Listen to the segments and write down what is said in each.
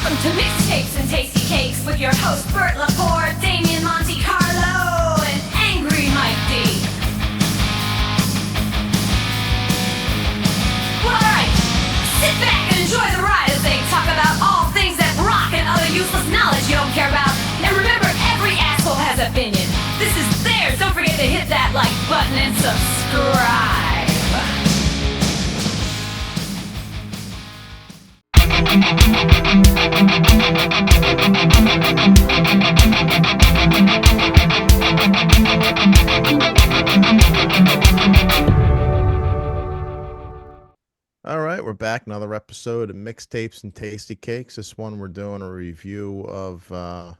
Welcome to Mixtapes and Tasty Cakes with your host Bert Laporte, Damien Monte Carlo, and Angry Mike D. Alright, sit back and enjoy the ride as they talk about all things that rock and other useless knowledge you don't care about. And remember, every asshole has an opinion. This is theirs. Don't forget to hit that like button and subscribe. All right, we're back. Another episode of Mixtapes and Tasty Cakes. This one we're doing a review of the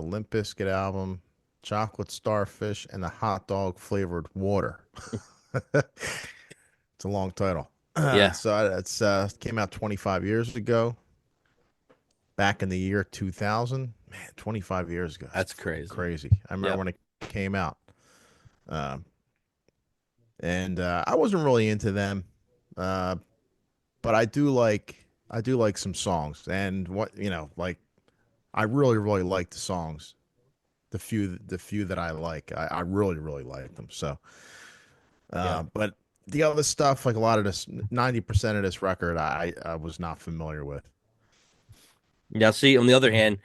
Limp Bizkit album, Chocolate Starfish, and the Hot Dog Flavored Water. It's a long title. Yeah. So it's came out 25 years ago, back in the year 2000. Man, 25 years ago. That's crazy. Crazy. I remember when it came out. And I wasn't really into them. But I do like some songs, and I really like the songs. The few that I like, I really like them. So, but the other stuff, like a lot of this, 90% of this record, I was not familiar with. Yeah. See, on the other hand,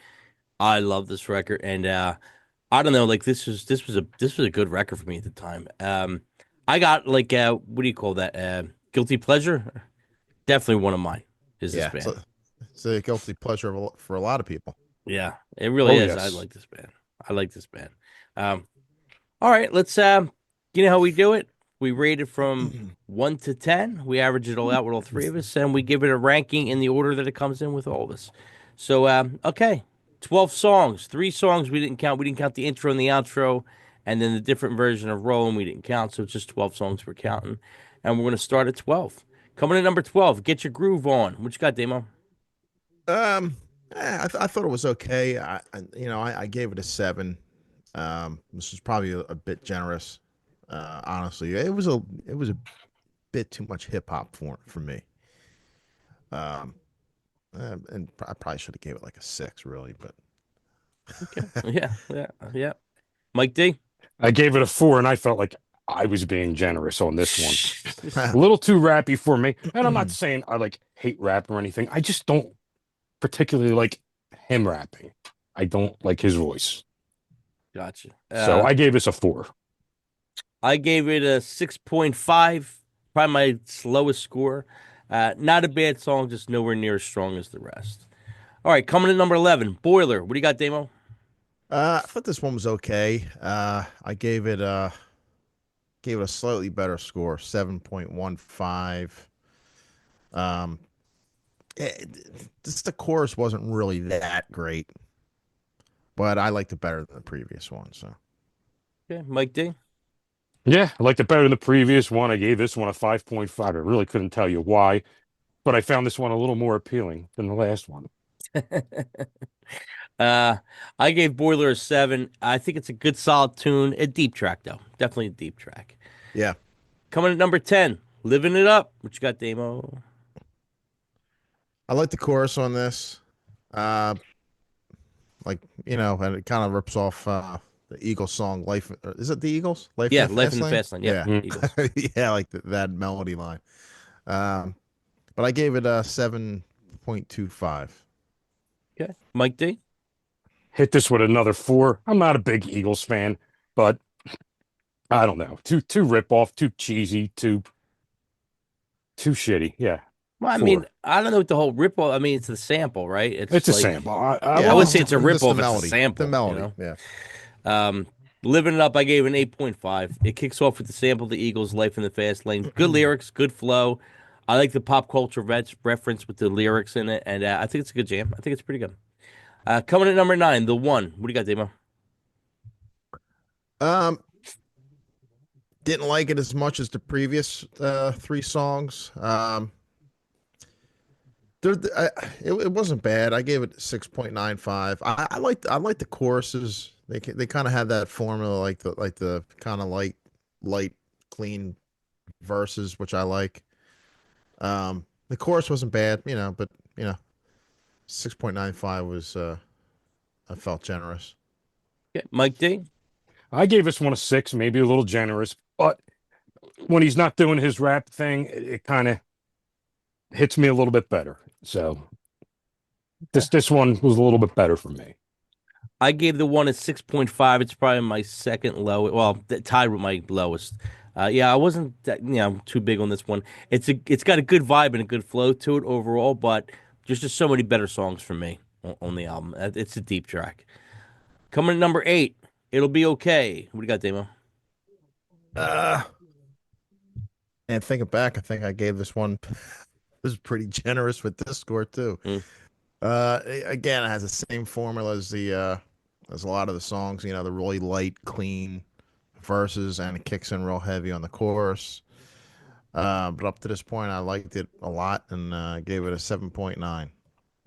I love this record, and I don't know, like this was a good record for me at the time. I got like what do you call that? Guilty pleasure. Definitely one of mine is this band. It's a guilty pleasure for a lot of people. Yeah, it really is. Yes. I like this band. All right, let's you know how we do it? We rate it from 1 to 10. We average it all out with all three of us, and we give it a ranking in the order that it comes in with all of us. So, okay, 12 songs. 3 songs we didn't count. We didn't count the intro and the outro, and then the different version of Rollin' we didn't count, so it's just 12 songs we're counting. And we're going to start at 12. Coming in number 12, Get Your Groove On. What you got, Damo? I thought it was okay. I gave it a 7. This is probably a bit generous. Honestly, it was a bit too much hip hop for me. And I probably should have gave it like a 6, really. But Okay, yeah. Mike D. I gave it a 4, and I felt like I was being generous on this one. A little too rappy for me. And I'm not saying I like hate rap or anything. I just don't particularly like him rapping. I don't like his voice. Gotcha. So I gave this a 4. I gave it a 6.5, probably my slowest score. Not a bad song, just nowhere near as strong as the rest. All right, coming in number 11, Boiler. What do you got, Damo? I thought this one was okay. I gave it a slightly better score, 7.15. Just the chorus wasn't really that great, but I liked it better than the previous one. So, Okay, Mike D. Yeah, I liked it better than the previous one. I gave this one a 5.5. I really couldn't tell you why, but I found this one a little more appealing than the last one. I gave Boiler a 7. I think it's a good, solid tune. A deep track, though. Definitely a deep track. yeah. Coming at number 10, Living It Up. What you got, Damo? I like the chorus on this. And it kind of rips off the Eagles song "Life." Is it the Eagles? Life in the Fast Lane. Yeah, Eagles. Yeah, like that melody line. But I gave it a 7.25. Okay, Mike D. Hit this with another 4. I'm not a big Eagles fan, but I don't know. Too rip off, too cheesy, too shitty. Yeah. Well, I 4. mean, I don't know what the whole rip-off. I mean, it's a sample, right? It's a sample. I wouldn't say it's a rip-off. The It's a sample. The melody. You know? Yeah. Living It Up, I gave an 8.5. It kicks off with the sample of the Eagles' Life in the Fast Lane. Good lyrics, good flow. I like the pop culture reference with the lyrics in it, and I think it's a good jam. I think it's pretty good. Coming at number 9, The One. What do you got, Damo? Didn't like it as much as the previous 3 songs. It wasn't bad. I gave it 6.95. I like the choruses. They kind of have that formula, like the kind of light, clean verses, which I like. The chorus wasn't bad, but 6.95 was I felt generous. Okay. Mike D. I gave this one a 6, maybe a little generous, but when he's not doing his rap thing, it kind of hits me a little bit better. So this one was a little bit better for me. I gave the one a 6.5. It's probably my second low. Well, tied with my lowest. Yeah, I wasn't too big on this one. It's got a good vibe and a good flow to it overall, but there's just so many better songs for me on the album. It's a deep track. Coming at number 8, It'll Be Okay. What do you got, Damo? Uh, and thinking back, I think I gave this one was pretty generous with this score too. Mm. Again, it has the same formula as a lot of the songs. You know, the really light, clean verses, and it kicks in real heavy on the chorus. But up to this point, I liked it a lot and gave it a 7.9.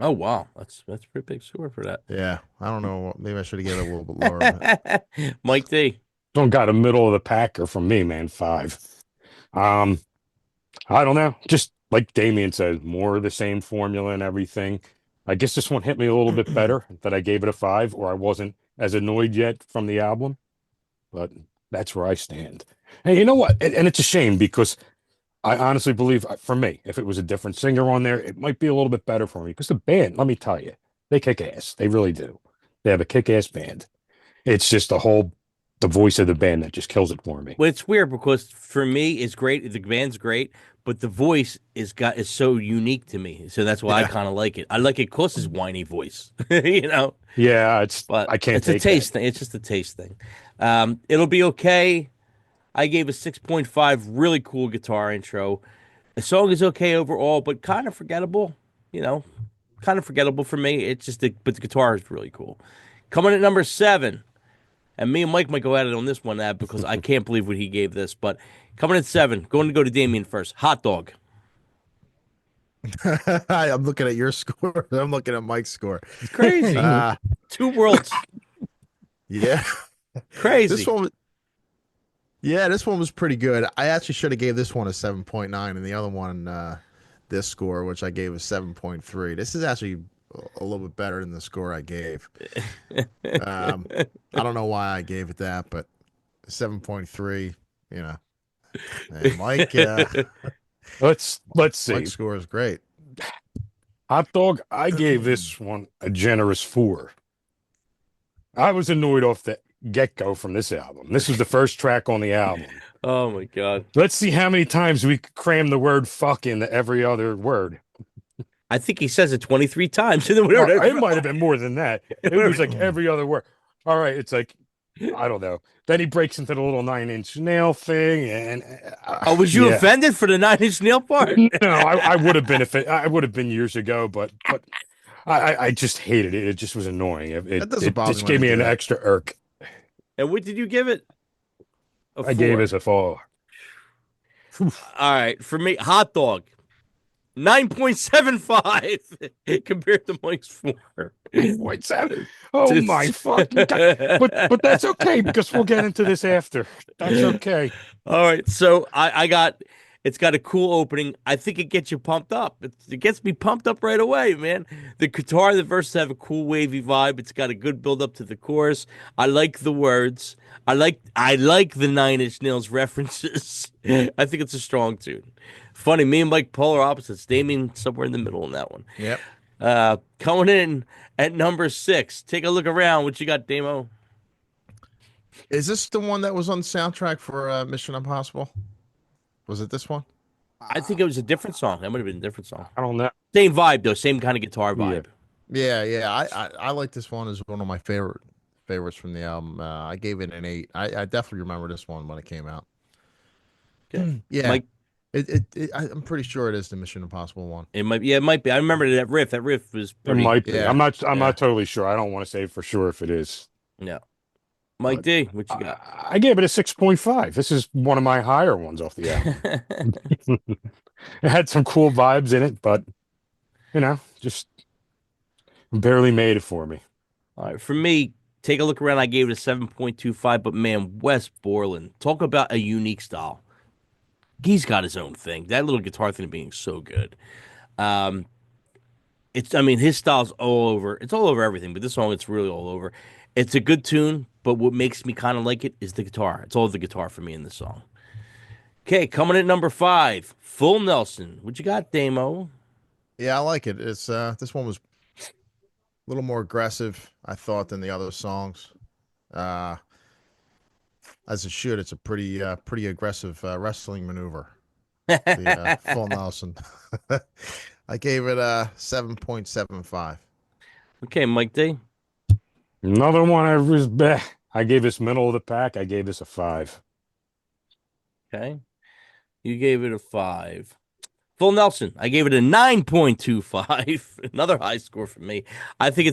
Oh wow, that's a pretty big score for that. Yeah, I don't know. Maybe I should have given it a little bit lower. Mike D. Don't got a middle of the packer from me, man. 5. I don't know. Just like Damien said, more of the same formula and everything. I guess this one hit me a little bit better that I gave it a 5, or I wasn't as annoyed yet from the album. But that's where I stand. And you know what? And it's a shame because I honestly believe, for me, if it was a different singer on there, it might be a little bit better for me. Because the band, let me tell you, they kick ass. They really do. They have a kick ass band. It's just the voice of the band that just kills it for me. Well, it's weird because for me, it's great. The band's great, but the voice is so unique to me. So that's why I kind of like it. I like it because his whiny voice, you know. Yeah, But I can't. It's a taste thing. It's just a taste thing. It'll Be Okay. I gave a 6.5. Really cool guitar intro. The song is okay overall, but kind of forgettable. You know, kind of forgettable for me. It's just but the guitar is really cool. Coming at number 7, and me and Mike might go at it on this one, because I can't believe what he gave this. But coming at 7, going to go to Damien first. Hot Dog. I'm looking at your score. I'm looking at Mike's score. It's crazy. Two worlds. Yeah. Crazy. This one was pretty good. I actually should have gave this one a 7.9 and the other one, this score, which I gave a 7.3. This is actually a little bit better than the score I gave. I don't know why I gave it that, but 7.3, you know. And Mike, let's see. Mike's score is great. Hot Dog, I gave this one a generous 4. I was annoyed off the get-go from this album. This was the first track on the album. Oh my God. Let's see how many times we cram the word fuck into every other word. I think he says it 23 times. It might have been more than that. It was like every other word. All right, it's like, I don't know. Then he breaks into the little 9-inch nail thing, and was you offended for the 9-inch nail part? No, I would have been I would have been years ago, but I just hated it. It just was annoying. It just gave me an extra irk. And what did you give it? I gave it a 4. All right, for me, Hot Dog. 9.75 compared to Mike's 4. 8.7. Oh my fucking God. But that's okay because we'll get into this after. That's okay. All right. So it's got a cool opening. I think it gets you pumped up. It gets me pumped up right away, man. The guitar, the verses have a cool wavy vibe. It's got a good build up to the chorus. I like the words. I like the 9-Inch Nails references. I think it's a strong tune. Funny, me and Mike polar opposites. Damien somewhere in the middle on that one. Yep. Coming in at number 6. Take a look around. What you got, Damo? Is this the one that was on the soundtrack for Mission Impossible? Was it this one? I think it was a different song. That might have been a different song. I don't know. Same vibe though. Same kind of guitar vibe. Yeah. I like this one as one of my favorites from the album. I gave it an 8. I definitely remember this one when it came out. Okay. Yeah. Mike? I'm pretty sure it is the Mission Impossible one. It might be. I remember that riff. That riff was pretty. It might be. Yeah. I'm not totally sure. I don't want to say for sure if it is. Yeah. Mike D, what you got? I gave it a 6.5. This is one of my higher ones off the album. It had some cool vibes in it, but just barely made it for me. All right, for me, take a look around. I gave it a 7.25, but man, Wes Borland, talk about a unique style. He's got his own thing. That little guitar thing being so good. I mean, his style's all over. It's all over everything, but this song, it's really all over. It's a good tune, but what makes me kind of like it is the guitar. It's all the guitar for me in this song. Okay, coming at number 5, Full Nelson. What you got, Damo? Yeah, I like it. It's this one was a little more aggressive, I thought, than the other songs. Uh, as it should. It's a pretty aggressive wrestling maneuver. The full Nelson. I gave it a 7.75. Okay, Mike D. Another one I was I gave this middle of the pack. I gave this a 5. Okay, you gave it a 5. Full Nelson, I gave it a 9.25. Another high score for me. I think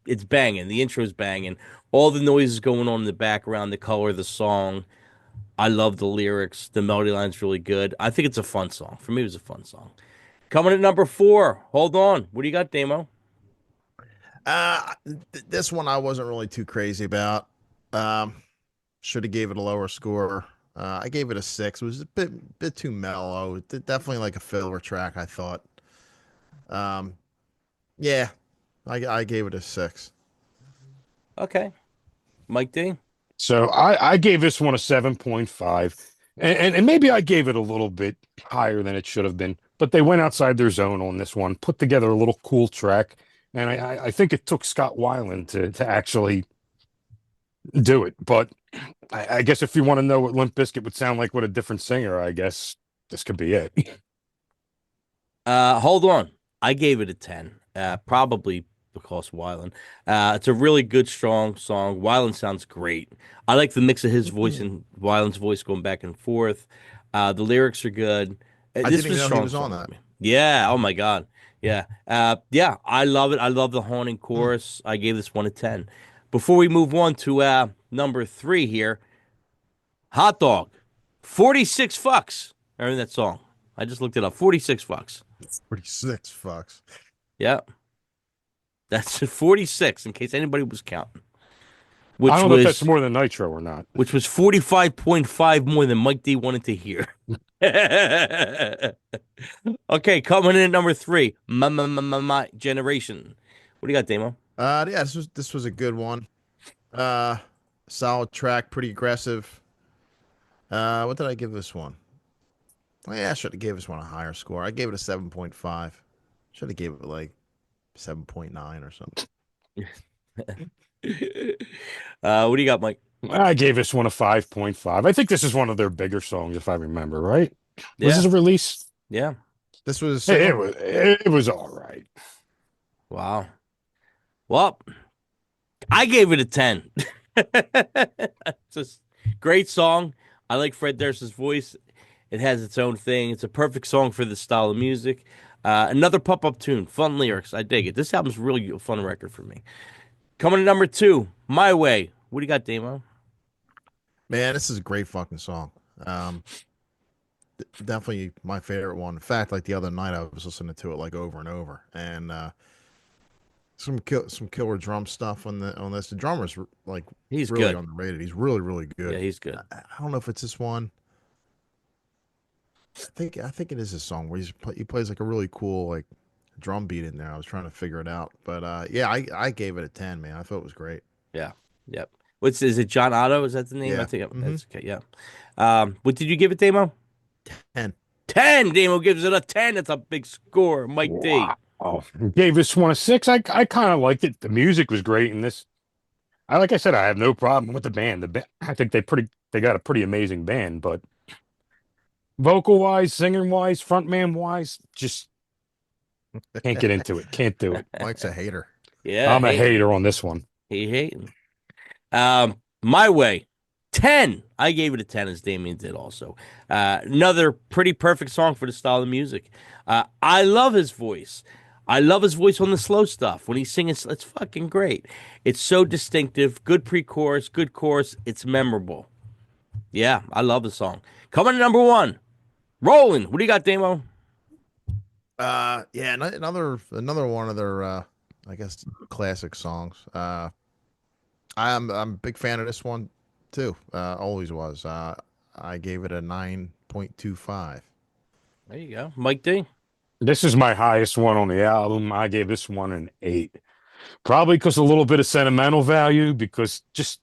it's banging. The intro's banging. All the noises going on in the background, the color of the song. I love the lyrics. The melody line's really good. I think it's a fun song. For me, it was a fun song. Coming at number 4. Hold on. What do you got, Damo? This one I wasn't really too crazy about. Um, should have gave it a lower score. I gave it a 6. It was a bit too mellow. Definitely like a filler track, I thought. Um, yeah, I gave it a 6. Okay. Mike D. So I gave this one a 7.5. And maybe I gave it a little bit higher than it should have been, but they went outside their zone on this one, put together a little cool track. And I think it took Scott Weiland to actually do it. But I guess if you want to know what Limp Bizkit would sound like with a different singer, I guess this could be it. Hold on. I gave it a 10. Probably because Weiland. It's a really good, strong song. Weiland sounds great. I like the mix of his voice and Weiland's voice going back and forth. The lyrics are good. I This didn't was even a know he strong was on song that. for me. Yeah. Oh my God. Yeah. Yeah. I love it. I love the haunting chorus. I gave this one a 10. Before we move on to number 3 here, Hot Dog, 46 fucks. I heard that song. I just looked it up. 46 fucks. 46 fucks. Yeah. That's 46 in case anybody was counting. I Which don't know if that's was more than Nitro or not. 45.5 more than Mike D wanted to hear. Okay, coming in at number 3, my generation. What do you got, Damo? Yeah, this was a good one. Uh, solid track, pretty aggressive. What did I give this one? Oh, yeah, I should have gave this one a higher score. I gave it a 7.5. Should have gave it like 7.9 or something. What do you got, Mike? I gave this one a 5.5. I think this is one of their bigger songs, if I remember right. Was Yeah, this a release? yeah. This was a Hey, single. it was all right. Wow. Well, I gave it a 10. It's a great song. I like Fred Durst's voice. It has its own thing. It's a perfect song for this style of music. Another pop-up tune, fun lyrics. I dig it. This album's really a fun record for me. Coming to number 2, My Way. What do you got, Damo? Man, this is a great fucking song. Definitely my favorite one. In fact, like the other night, I was listening to it like over and over, and some killer drum stuff on this. The drummer's like He's really good. underrated. He's really good. Yeah, he's good. I don't know if it's this one. I think it is this song where he plays like a really cool like drum beat in there. I was trying to figure it out, but yeah, I gave it a 10. Man, I thought it was great. Yeah. Yep. Is it John Otto? Is that the name? I Yeah. think Mhm. that's okay. Yeah. What did you give it, Damo? 10. 10. Damo gives it a 10. That's a big score. Mike D. Wow. Gave this one a 6. I kind of liked it. The music was great in this. Like I said, I have no problem with the band. I think they got a pretty amazing band, but vocal wise, singing wise, frontman wise, just can't get into it. Can't do it. Mike's a hater. Yeah. I'm a Hey, hater on this one. he hating. My Way. 10. I gave it a 10 as Damien did also. Another pretty perfect song for the style of music. I love his voice. I love his voice on the slow stuff. When he's singing, it's fucking great. It's so distinctive. Good pre-chorus, good chorus. It's memorable. Yeah, I love the song. Coming to number 1, Roland. What do you got, Damo? Yeah, another one of their I guess classic songs. I'm a big fan of this one too. Always was. I gave it a 9.25. There you go. Mike D. This is my highest one on the album. I gave this one an 8. Probably because a little bit of sentimental value, because just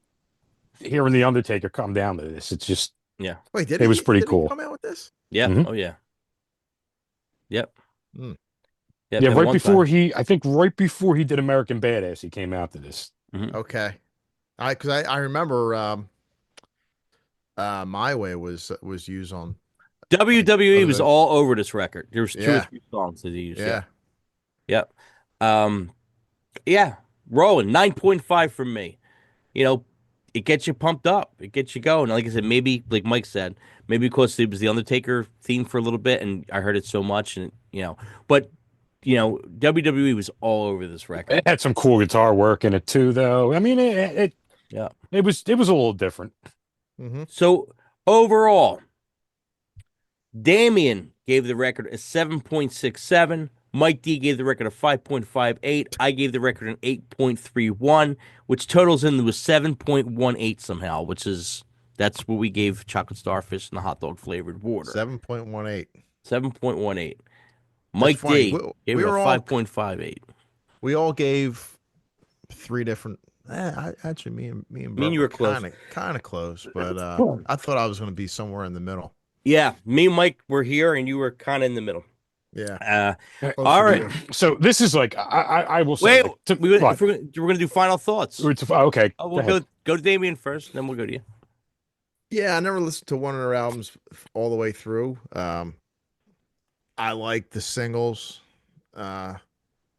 hearing The Undertaker come down to this, it's just, Yeah. Wait, it was pretty did he cool. come out with this? Yeah. Mhm. Oh yeah. Yep. Hmm. Yeah. Yeah, been a right long before time. I think right before he did American Badass, he came out to this. Mhm. Okay. I remember My Way was used on WWE other was than all over this record. There was 2 or yeah, 3 songs that he used. Yeah. yeah. Yep. Um, yeah. Rolling 9.5 from me. You know, it gets you pumped up. It gets you going. Like I said, maybe like Mike said, maybe because it was the Undertaker theme for a little bit, and I heard it so much, and but WWE was all over this record. It had some cool guitar work in it too, though. I mean, Yeah. it was a little different. Hmm. So overall, Damien gave the record a 7.67. Mike D gave the record a 5.58. I gave the record an 8.31, which totals into a 7.18 somehow, that's what we gave Chocolate Starfish and the hot dog flavored water. 7.18. 7.18. That's Mike funny. D gave We it a were all 5.58. we all gave 3 different. Actually, me and Me and Bert you were were close. kind of close, but I thought I was going to be somewhere in the middle. Yeah, me and Mike were here, and you were kind of in the middle. Yeah, All closer to right. you. So this is like, I will say, Wait, like, if what? we're gonna do final thoughts. Okay, Oh, go we'll ahead. go to Damien first, then we'll go to you. Yeah, I never listened to one of their albums all the way through. I like the singles, uh,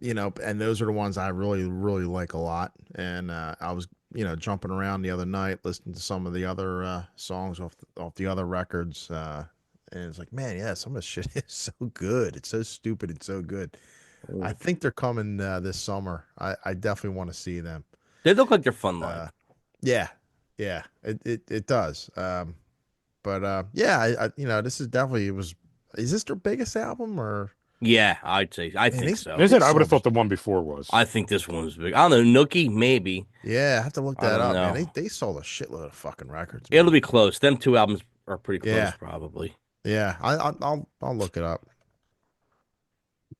and those are the ones I really, really like a lot. And I was, jumping around the other night listening to some of the other songs off the other records, and it's like, man, yeah, some of the shit is so good. It's so stupid. It's so good. I think they're coming this summer. I definitely want to see them. They look like they're fun live. Yeah, yeah, it does. But yeah, this is definitely it was. Is this their biggest album or? Yeah, I'd say. I Man, think so. Is it? I would have songs. thought the one before was. I think this one was big. I don't know, Nookie, maybe. Yeah, I have to look I that don't up, man. know. They sold a shitload of fucking records, It'll man. be close. Them 2 albums are pretty close, Yeah, probably. yeah. I'll look it up.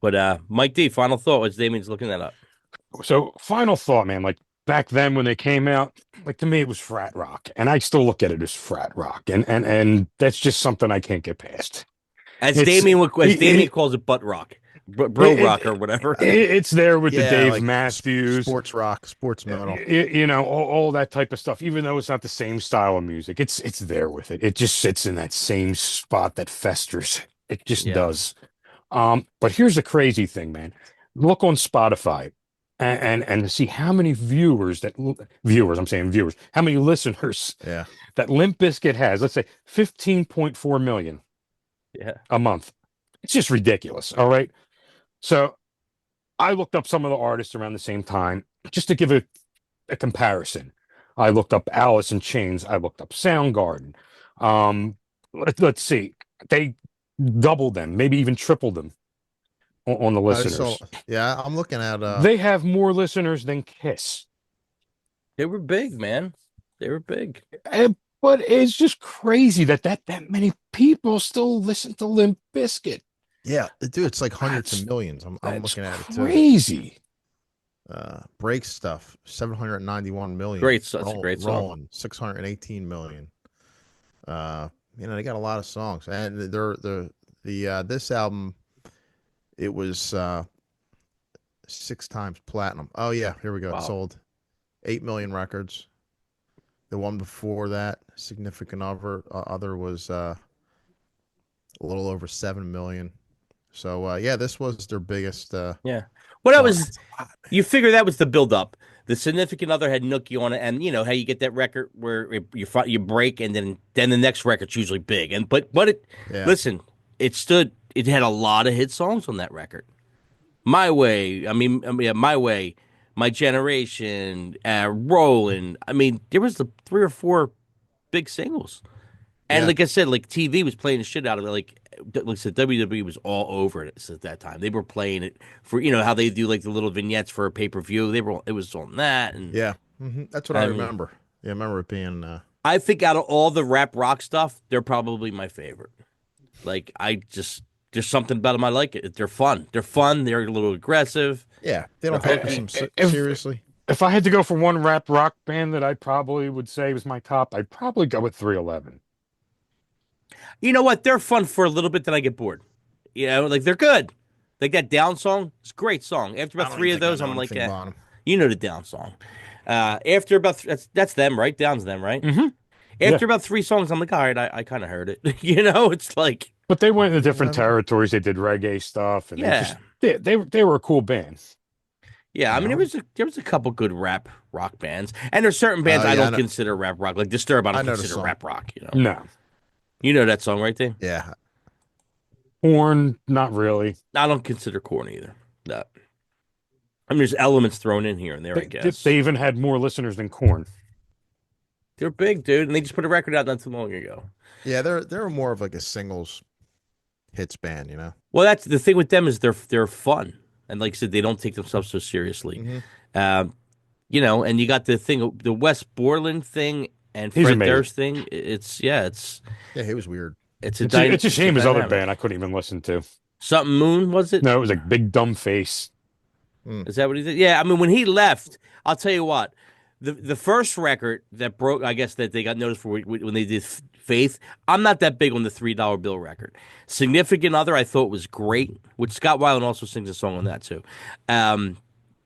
But Mike D, final thought as Damien's looking that up. So, final thought, man. Like back then when they came out, like to me it was frat rock, and I still look at it as frat rock, and that's just something I can't get past. As It's Damien calls it, butt rock, bro rock, or whatever. it's there with the Yeah, Dave like Matthews, sports rock, sports metal. all that type of stuff. Even though it's not the same style of music, it's there with it. It just sits in that same spot that festers. It just Yeah. does. But here's the crazy thing, man. Look on Spotify and see how many I'm saying viewers, how many listeners Yeah, that Limp Bizkit has. Let's say 15.4 million Yeah. a month. It's just ridiculous. All right. So I looked up some of the artists around the same time just to give a comparison. I looked up Alice in Chains. I looked up Soundgarden. Let's see. They doubled them, maybe even tripled them on the listeners. yeah, I'm looking at. They have more listeners than Kiss. They were big, man. They were big. But it's just crazy that many people still listen to Limp Bizkit. Yeah, dude, it's like hundreds of millions. I'm That's looking at it too. crazy. Break stuff, 791 million. That's a great song. Rolling, 618 million. They got a lot of songs, and this album, it was 6 times platinum. Oh yeah, here we go. Wow. It sold 8 million records. The one before that, significant other was a little over 7 million. So yeah, this was their biggest. Yeah. Well, that was That's a lot, man. you figure that was the build up. The significant other had Nookie on it, and you know how you get that record where you break, and then the next record's usually big. And but it Yeah. listen, it had a lot of hit songs on that record. My Way, yeah, My Way, My Generation, Rollin'. I mean, there was the 3 or 4 big singles. And Yeah. like I said, like TV was playing the shit out of it. Like I said, WWE was all over it at that time. They were playing it for how they do like the little vignettes for a pay-per-view. It was on that, and Yeah, that's what I remember. Yeah, I remember it being. I think out of all the rap rock stuff, they're probably my favorite. Like There's something about them I like it. They're fun. They're fun. They're a little aggressive. Yeah, they don't They're take hooky. themselves If seriously. if I had to go for one rap rock band that I probably would say was my top, I'd probably go with 311. You know what? They're fun for a little bit, then I get bored. You know, like they're good. Like that Down song, it's a great song. After I about don't three even of think I those, know I'm like, anything about them. you know the Down song. After about that's them, right? Down's them, right? Mm-hmm. Yeah. After about three songs, I'm like, all right, I kind of heard it. You know, it's like, But they went into different 311. territories. They did reggae stuff, and yeah, they were a cool band. yeah. I mean, No. there was a couple good rap rock bands, and there's certain bands I Yeah, don't consider rap rock, like Disturbed. I I don't know the consider song. rap rock. No, You know that song right there. Yeah, Korn, not really. I don't consider Korn either. No. I mean, there's elements thrown in here and there, I guess. They even had more listeners than Korn. They're big, dude, and they just put a record out not too long ago. yeah. They're more of like a singles hits band, you know. Well, that's the thing with them is they're fun, and like I said, they don't take themselves so seriously. Mhm. You know, and you got the thing, the Wes Borland thing, and He's Fred amazing. Durst thing. It's Yeah, he was weird. it's It's a shame his other dynamic. band I couldn't even listen to. Something Moon was it? No, it was like Big Dumb Face. Is that what he did? Yeah, I mean, when he left, I'll tell you what, the first record that broke, I guess that they got noticed for when they did Faith. I'm not that big on the $3 bill record. Significant Other, I thought was great, which Scott Weiland also sings a song on that too.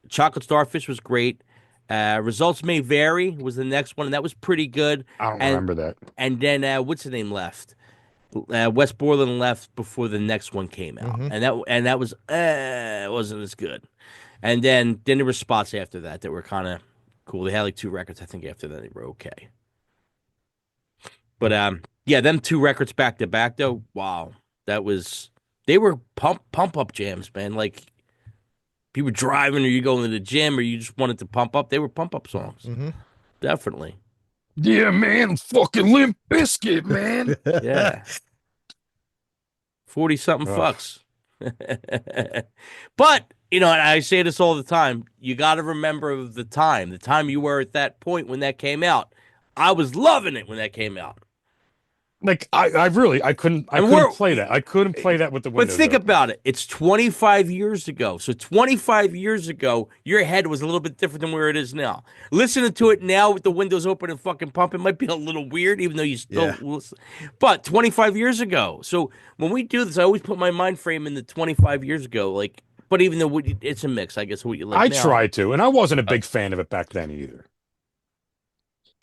Chocolate Starfish was great. Results May Vary was the next one, and that was pretty good. I don't And- remember that. And then what's the name left? Wes Borland left before the next one came out, and that was it wasn't as good. And then there were spots after that were kind of cool. They had like two records, I think. After that, they were okay. But yeah, them two records back to back though. Wow, they were pump up jams, man. Like if you were driving or you going to the gym or you just wanted to pump up, they were pump up songs. Mm-hmm. Definitely. Yeah, man, fucking Limp Bizkit, man. Yeah. 40-something Ugh. fucks. But, you know, and I say this all the time, you got to remember the time you were at that point when that came out. I was loving it when that came out. Like I couldn't play that. I couldn't play that with the But windows think open. about it. It's 25 years ago. So 25 years ago, your head was a little bit different than where it is now. Listening to it now with the windows open and fucking pumping might be a little weird, even though you still listen. But 25 years ago. So when we do this, I always put my mind frame in the 25 years ago. Like, but even though it's a mix, I guess, what you like I now. tried to, and I wasn't a big fan of it back then either.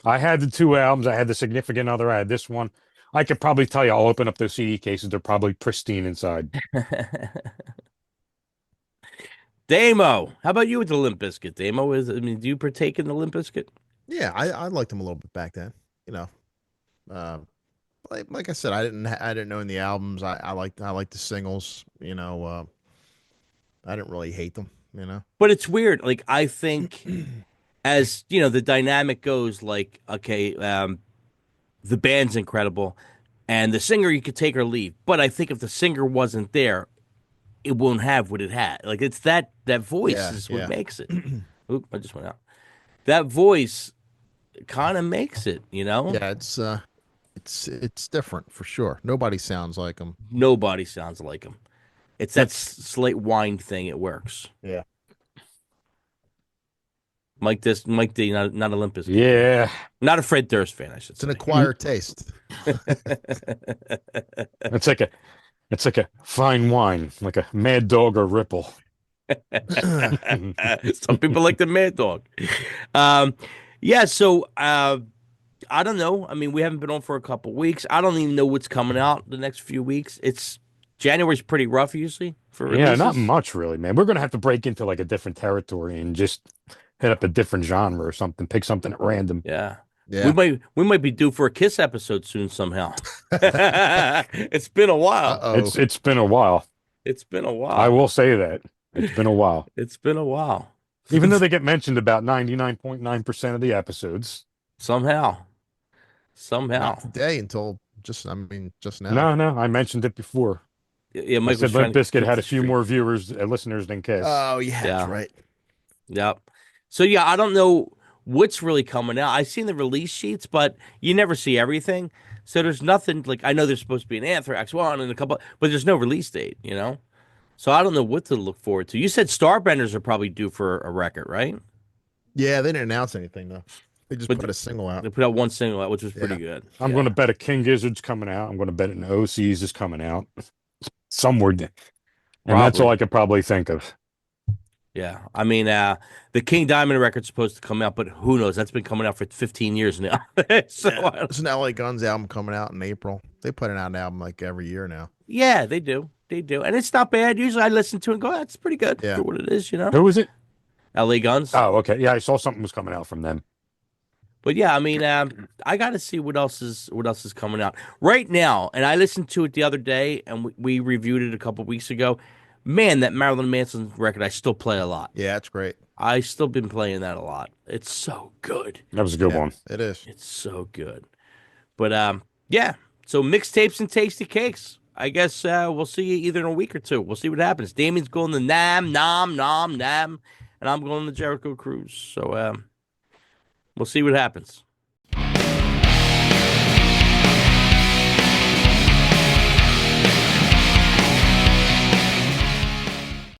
I had the two albums. I had The Significant Other. I had this one. I could probably tell you, I'll open up those CD cases. They're probably pristine inside. Damo, how about you with the Limp Bizkit? Damo do you partake in the Limp Bizkit? Yeah, I liked them a little bit back then. You know, like I said, I didn't know any albums. I liked the singles. You know, I didn't really hate them. You know, But it's weird. Like I think, as you know, the dynamic goes. Like okay, the band's incredible, and the singer you could take or leave. But I think if the singer wasn't there, it won't have what it had. Like it's that voice is what makes it. Oop, I just went out. That voice kind of makes it. You know. yeah, it's different for sure. Nobody sounds like them. Nobody sounds like him. It's that slate wine thing. It works. Yeah. Mike D, not Olympus. Yeah, Not a Fred Durst fan, I should It's say. an acquired taste. it's like a fine wine, like a Mad Dog or Ripple. Some people like the Mad Dog. Yeah, so I don't know. I mean, we haven't been on for a couple weeks. I don't even know what's coming out the next few weeks. January's pretty rough usually for releases. Yeah, not much really, man. We're gonna have to break into like a different territory and just hit up a different genre or something. Pick something at random. Yeah. Yeah. We might be due for a Kiss episode soon somehow. It's been a while. Uh-oh. It's been a while. It's been a while. I will say that it's been a while. It's been a while. Even though they get mentioned about 99.9% of the episodes. Somehow. Not today until just now. No, I mentioned it before. Yeah, I Mike said was trying Limp to Bizkit keep had the a few streak. more viewers, listeners than Kiss. Oh yeah, Yeah. that's right. Yep. So yeah, I don't know what's really coming out. I've seen the release sheets, but you never see everything. So there's nothing like I know there's supposed to be an Anthrax one and a couple, but there's no release date, you know. So I don't know what to look forward to. You said Starbenders are probably due for a record, right? Yeah, they didn't announce anything though. They just But put a single out. they put out one single out, which was pretty Yeah. good. I'm Yeah. going to bet a King Gizzard's coming out. I'm going to bet an OC's is coming out somewhere, and that's all Probably. I could probably think of. Yeah, I mean, the King Diamond record's supposed to come out, but who knows? That's been coming out for 15 years now. So Yeah. There's an LA Guns album coming out in April. They put out an album like every year now. yeah, they do, and it's not bad. Usually, I listen to it and go, "That's pretty good Yeah. for what it is," you know. Who is it? LA Guns. Oh, okay. Yeah, I saw something was coming out from them. But yeah, I mean, I got to see what else is coming out right now. And I listened to it the other day, and we reviewed it a couple weeks ago. Man, that Marilyn Manson record I still play a lot. Yeah, it's great. I still been playing that a lot. It's so good. That was a good Yeah, one. it is. It's so good. But yeah. So mixtapes and tasty cakes. I guess we'll see you either in a week or two. We'll see what happens. Damien's going to Nam, and I'm going to Jericho Cruise. So we'll see what happens.